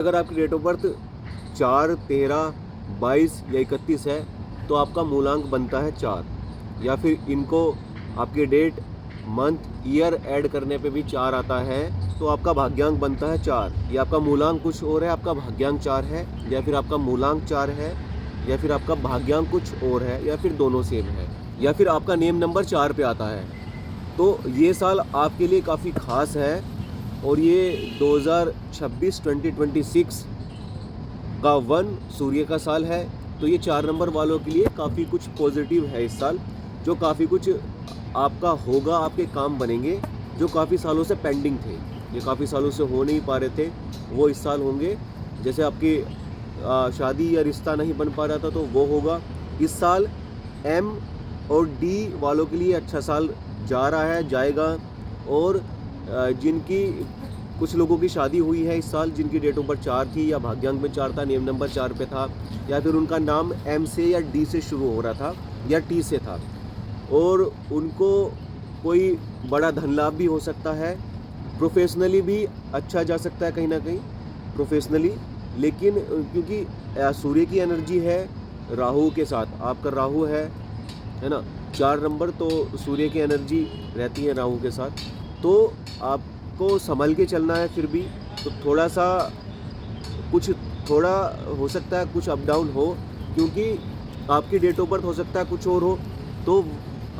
अगर आपकी date of birth 4, 13, 22 या 31 है तो आपका मूलांक बनता है 4, या फिर इनको आपके डेट, मंथ, ईयर ऐड करने पे भी 4 आता है तो आपका भाग्यांक बनता है 4। या आपका मूलांक कुछ और है, आपका भाग्यांक 4 है, या फिर आपका मूलांक 4 है, या फिर आपका भाग्यांक कुछ और है, या फिर दोनों सेम है, या फिर आपका नेम नंबर 4 पे आता है। तो ये साल आपके लिए काफ़ी ख़ास है और ये 2026 का 1 सूर्य का साल है। तो ये 4 नंबर वालों के लिए काफ़ी कुछ पॉजिटिव है इस साल, जो काफ़ी कुछ आपका होगा, आपके काम बनेंगे जो काफ़ी सालों से पेंडिंग थे, ये काफ़ी सालों से हो नहीं पा रहे थे, वो इस साल होंगे। जैसे आपकी शादी या रिश्ता नहीं बन पा रहा था तो वो होगा इस साल। एम और डी वालों के लिए अच्छा साल जा रहा है, जाएगा। और जिनकी कुछ लोगों की शादी हुई है इस साल, जिनकी डेट ऑफ बर्थ 4 थी या भाग्यांक में 4 था, नेम नंबर 4 पे था, या फिर उनका नाम एम से या डी से शुरू हो रहा था या टी से था, और उनको कोई बड़ा धन लाभ भी हो सकता है। प्रोफेशनली भी अच्छा जा सकता है कहीं ना कहीं प्रोफेशनली। लेकिन क्योंकि सूर्य की एनर्जी है राहु के साथ, आपका राहु है ना 4 नंबर, तो सूर्य की एनर्जी रहती है राहु के साथ, तो आपको संभल के चलना है। फिर भी तो थोड़ा हो सकता है कुछ अप डाउन हो, क्योंकि आपकी डेट ऑफ बर्थ हो सकता है कुछ और हो। तो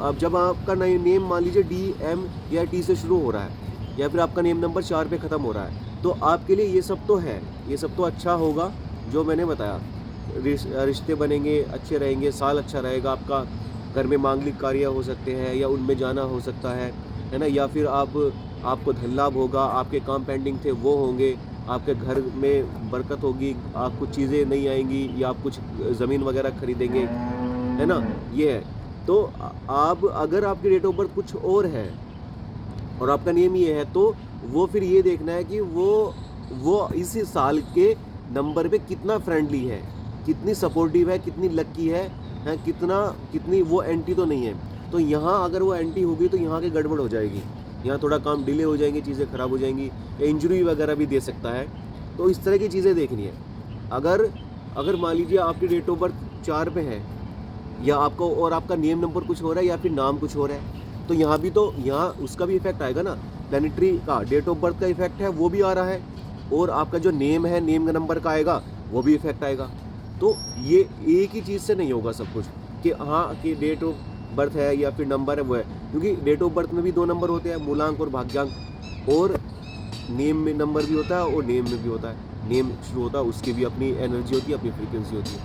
अब जब आपका नेम मान लीजिए डी, एम या टी से शुरू हो रहा है, या फिर आपका नेम नंबर 4 पे ख़त्म हो रहा है, तो आपके लिए ये सब तो है, ये सब तो अच्छा होगा जो मैंने बताया। रिश्ते बनेंगे, अच्छे रहेंगे, साल अच्छा रहेगा आपका। घर में मांगलिक कार्य हो सकते हैं या उनमें जाना हो सकता है ना, या फिर आपको धन लाभ होगा, आपके काम पेंडिंग थे वो होंगे, आपके घर में बरकत होगी, आप कुछ चीज़ें नहीं आएंगी, या आप कुछ ज़मीन वगैरह खरीदेंगे, है ना, ये है। तो आप अगर आपकी डेट ऑफ बर्थ कुछ और है और आपका नियम ये है, तो वो फिर ये देखना है कि वो इस साल के नंबर पे कितना फ्रेंडली है, कितनी सपोर्टिव है, कितनी लक्की है, कितनी वो एंटी तो नहीं है। तो यहाँ अगर वो एंटी होगी तो यहाँ की गड़बड़ हो जाएगी, यहाँ थोड़ा काम डिले हो जाएंगे, चीज़ें ख़राब हो जाएंगी, या इंजरी वगैरह भी दे सकता है। तो इस तरह की चीज़ें देखनी है। अगर मान लीजिए आपकी डेट ऑफ बर्थ 4 पे है, या आपको और आपका नेम नंबर कुछ हो रहा है या फिर नाम कुछ हो रहा है, तो यहाँ उसका भी इफेक्ट आएगा ना, प्लैनेटरी का डेट ऑफ बर्थ का इफेक्ट है वो भी आ रहा है, और आपका जो नेम है, नेम का नंबर का आएगा वो भी इफेक्ट आएगा। तो ये एक ही चीज़ से नहीं होगा सब कुछ, कि हाँ कि डेट ऑफ बर्थ है या फिर नंबर है वो है, क्योंकि डेट ऑफ बर्थ में भी 2 नंबर होते हैं, मूलांक और भाग्यांक, और नेम में नंबर भी होता है और नेम में भी होता है। नेम शुरू होता है, उसकी भी अपनी एनर्जी होती है, अपनी फ्रीक्वेंसी होती है।